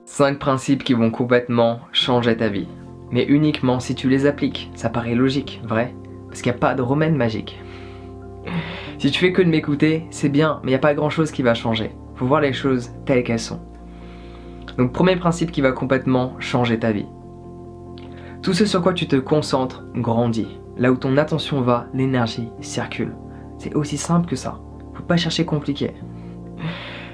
5 principes qui vont complètement changer ta vie. Mais uniquement si tu les appliques. Ça paraît logique, vrai? Parce qu'il n'y a pas de remède magique. Si tu fais que de m'écouter, c'est bien, mais il n'y a pas grand chose qui va changer. Faut voir les choses telles qu'elles sont. Donc premier principe qui va complètement changer ta vie. Tout ce sur quoi tu te concentres grandit. Là où ton attention va, l'énergie circule. C'est aussi simple que ça. Faut pas chercher compliqué.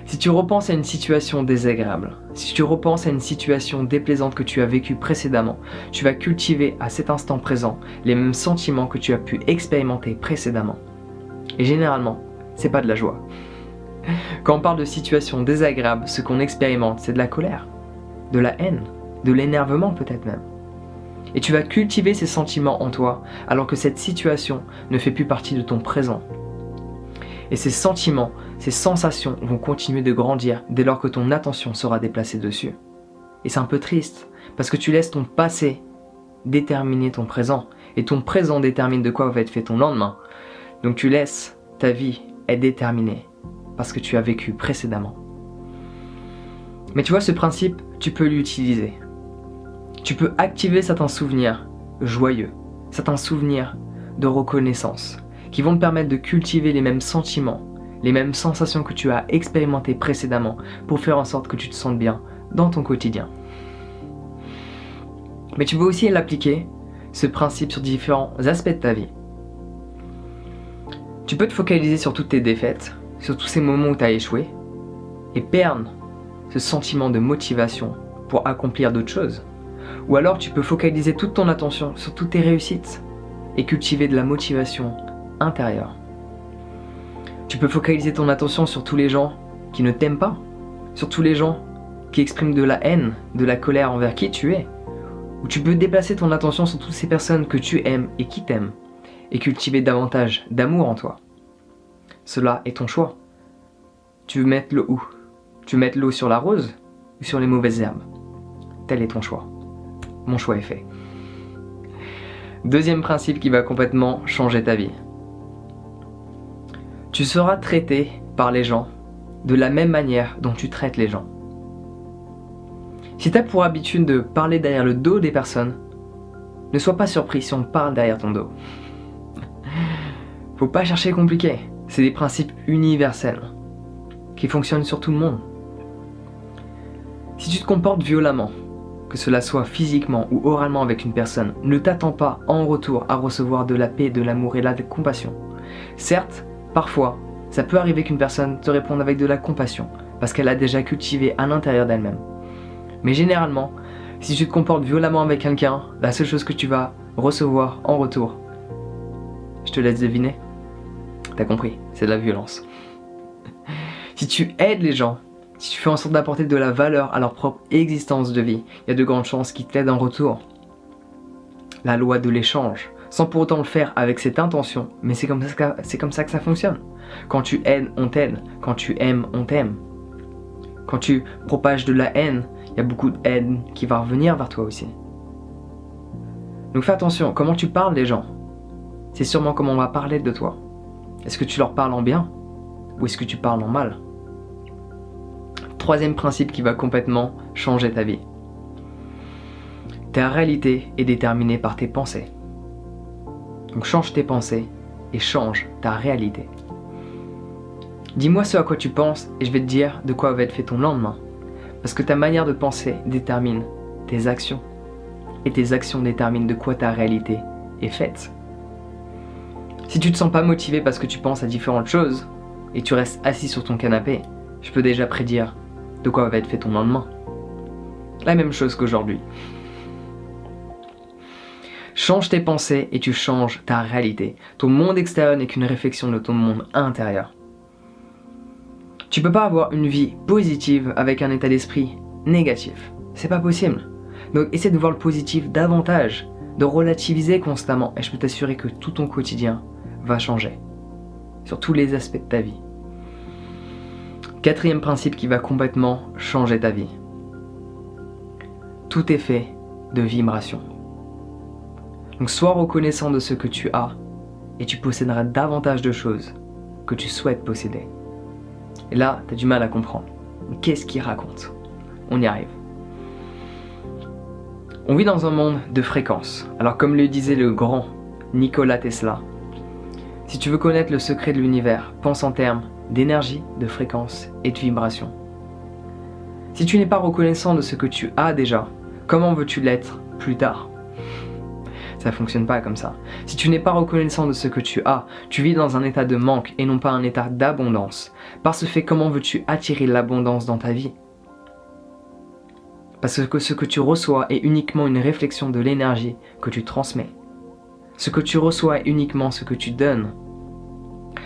Si tu repenses à une situation désagréable, si tu repenses à une situation déplaisante que tu as vécue précédemment, tu vas cultiver à cet instant présent les mêmes sentiments que tu as pu expérimenter précédemment. Et généralement, c'est pas de la joie. Quand on parle de situation désagréable, ce qu'on expérimente, c'est de la colère, de la haine, de l'énervement peut-être même. Et tu vas cultiver ces sentiments en toi alors que cette situation ne fait plus partie de ton présent. Et ces sentiments, ces sensations vont continuer de grandir dès lors que ton attention sera déplacée dessus. Et c'est un peu triste, parce que tu laisses ton passé déterminer ton présent, et ton présent détermine de quoi va être fait ton lendemain. Donc tu laisses ta vie être déterminée par ce que tu as vécu précédemment. Mais tu vois, ce principe, tu peux l'utiliser. Tu peux activer certains souvenirs joyeux, certains souvenirs de reconnaissance, qui vont te permettre de cultiver les mêmes sentiments, les mêmes sensations que tu as expérimentées précédemment pour faire en sorte que tu te sentes bien dans ton quotidien. Mais tu peux aussi l'appliquer, ce principe, sur différents aspects de ta vie. Tu peux te focaliser sur toutes tes défaites, sur tous ces moments où tu as échoué, et perdre ce sentiment de motivation pour accomplir d'autres choses. Ou alors tu peux focaliser toute ton attention sur toutes tes réussites et cultiver de la motivation intérieure. Tu peux focaliser ton attention sur tous les gens qui ne t'aiment pas, sur tous les gens qui expriment de la haine, de la colère envers qui tu es. Ou tu peux déplacer ton attention sur toutes ces personnes que tu aimes et qui t'aiment, et cultiver davantage d'amour en toi. Cela est ton choix. Tu veux mettre l'eau où? Tu veux mettre l'eau sur la rose ou sur les mauvaises herbes? Tel est ton choix. Mon choix est fait. Deuxième principe qui va complètement changer ta vie. Tu seras traité par les gens de la même manière dont tu traites les gens. Si tu as pour habitude de parler derrière le dos des personnes, ne sois pas surpris si on parle derrière ton dos. Faut pas chercher compliqué, c'est des principes universels qui fonctionnent sur tout le monde. Si tu te comportes violemment, que cela soit physiquement ou oralement avec une personne, ne t'attends pas en retour à recevoir de la paix, de l'amour et de la compassion. Certes, parfois, ça peut arriver qu'une personne te réponde avec de la compassion, parce qu'elle a déjà cultivé à l'intérieur d'elle-même. Mais généralement, si tu te comportes violemment avec quelqu'un, la seule chose que tu vas recevoir en retour, je te laisse deviner, t'as compris, c'est de la violence. Si tu aides les gens, si tu fais en sorte d'apporter de la valeur à leur propre existence de vie, il y a de grandes chances qu'ils t'aident en retour. La loi de l'échange, sans pour autant le faire avec cette intention, mais c'est comme ça que ça fonctionne. Quand tu aides, on t'aide. Quand tu aimes, on t'aime. Quand tu propages de la haine, il y a beaucoup de haine qui va revenir vers toi aussi. Donc fais attention, comment tu parles des gens, c'est sûrement comment on va parler de toi. Est-ce que tu leur parles en bien ou est-ce que tu parles en mal? Troisième principe qui va complètement changer ta vie. Ta réalité est déterminée par tes pensées. Donc change tes pensées et change ta réalité. Dis-moi ce à quoi tu penses et je vais te dire de quoi va être fait ton lendemain. Parce que ta manière de penser détermine tes actions. Et tes actions déterminent de quoi ta réalité est faite. Si tu te sens pas motivé parce que tu penses à différentes choses et tu restes assis sur ton canapé, je peux déjà prédire de quoi va être fait ton lendemain. La même chose qu'aujourd'hui. Change tes pensées et tu changes ta réalité. Ton monde extérieur n'est qu'une réflexion de ton monde intérieur. Tu peux pas avoir une vie positive avec un état d'esprit négatif. C'est pas possible. Donc essaie de voir le positif davantage, de relativiser constamment et je peux t'assurer que tout ton quotidien va changer. Sur tous les aspects de ta vie. Quatrième principe qui va complètement changer ta vie. Tout est fait de vibrations. Donc sois reconnaissant de ce que tu as et tu posséderas davantage de choses que tu souhaites posséder. Et là, tu as du mal à comprendre. Qu'est-ce qu'il raconte? on y arrive. On vit dans un monde de fréquences. Alors comme le disait le grand Nikola Tesla, si tu veux connaître le secret de l'univers, pense en termes d'énergie, de fréquence et de vibration. Si tu n'es pas reconnaissant de ce que tu as déjà, comment veux-tu l'être plus tard? Ça ne fonctionne pas comme ça. Si tu n'es pas reconnaissant de ce que tu as, tu vis dans un état de manque et non pas un état d'abondance. Par ce fait, comment veux-tu attirer l'abondance dans ta vie? Parce que ce que tu reçois est uniquement une réflexion de l'énergie que tu transmets. Ce que tu reçois est uniquement ce que tu donnes.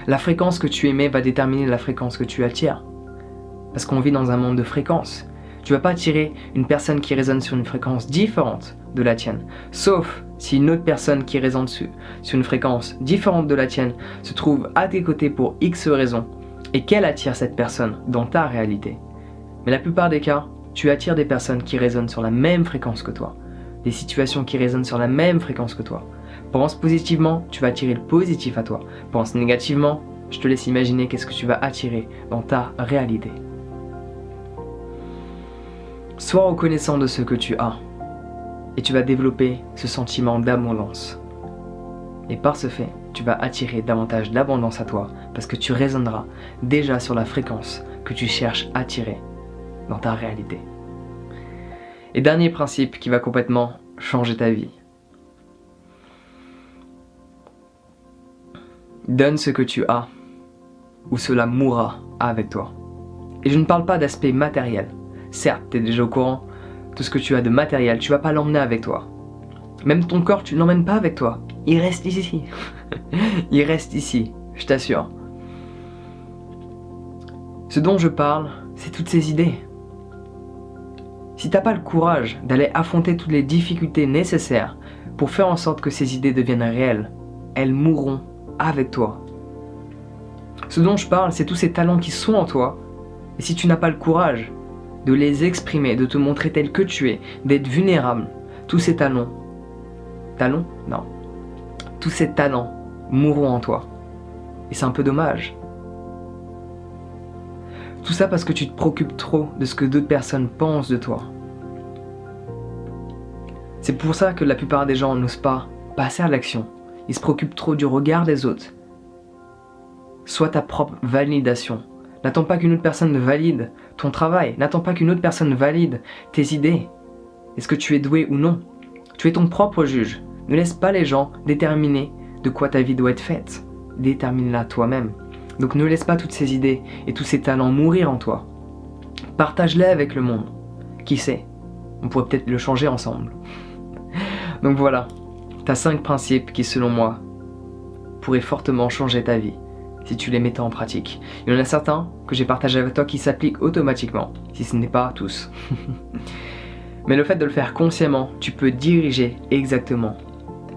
La fréquence que tu émets va déterminer la fréquence que tu attires. Parce qu'on vit dans un monde de fréquences. Tu ne vas pas attirer une personne qui résonne sur une fréquence différente de la tienne. Sauf si une autre personne qui résonne sur une fréquence différente de la tienne se trouve à tes côtés pour X raisons et qu'elle attire cette personne dans ta réalité. Mais la plupart des cas, tu attires des personnes qui résonnent sur la même fréquence que toi. Des situations qui résonnent sur la même fréquence que toi. Pense positivement, tu vas attirer le positif à toi. Pense négativement, je te laisse imaginer qu'est-ce que tu vas attirer dans ta réalité. Sois reconnaissant de ce que tu as et tu vas développer ce sentiment d'abondance. Et par ce fait, tu vas attirer davantage d'abondance à toi parce que tu résonneras déjà sur la fréquence que tu cherches à attirer dans ta réalité. Et dernier principe qui va complètement changer ta vie. Donne ce que tu as ou cela mourra avec toi. Et je ne parle pas d'aspect matériel. Certes, tu es déjà au courant, tout ce que tu as de matériel, tu vas pas l'emmener avec toi. Même ton corps, tu ne l'emmènes pas avec toi. Il reste ici. Il reste ici, je t'assure. Ce dont je parle, c'est toutes ces idées. Si t'as pas le courage d'aller affronter toutes les difficultés nécessaires pour faire en sorte que ces idées deviennent réelles, elles mourront avec toi. Ce dont je parle, c'est tous ces talents qui sont en toi, et si tu n'as pas le courage de les exprimer, de te montrer tel que tu es, d'être vulnérable, tous ces talents, non, tous ces talents mourront en toi. Et c'est un peu dommage. Tout ça parce que tu te préoccupes trop de ce que d'autres personnes pensent de toi. C'est pour ça que la plupart des gens n'osent pas passer à l'action. Ils se préoccupent trop du regard des autres. Sois ta propre validation. N'attends pas qu'une autre personne valide ton travail. N'attends pas qu'une autre personne valide tes idées. Est-ce que tu es doué ou non? Tu es ton propre juge. Ne laisse pas les gens déterminer de quoi ta vie doit être faite. Détermine-la toi-même. Donc ne laisse pas toutes ces idées et tous ces talents mourir en toi. Partage-les avec le monde. Qui sait, on pourrait peut-être le changer ensemble. Donc voilà, tu as 5 principes qui selon moi pourraient fortement changer ta vie si tu les mettais en pratique. Il y en a certains que j'ai partagés avec toi qui s'appliquent automatiquement, si ce n'est pas tous. Mais le fait de le faire consciemment, tu peux diriger exactement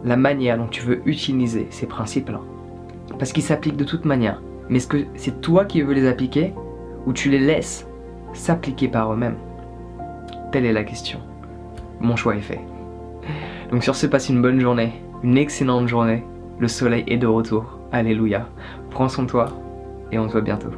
la manière dont tu veux utiliser ces principes-là. Parce qu'ils s'appliquent de toute manière. Mais est-ce que c'est toi qui veux les appliquer ou tu les laisses s'appliquer par eux-mêmes? Telle est la question. Mon choix est fait. Donc sur ce, passe une bonne journée, une excellente journée. Le soleil est de retour. Alléluia. Prends soin de toi et on se voit bientôt.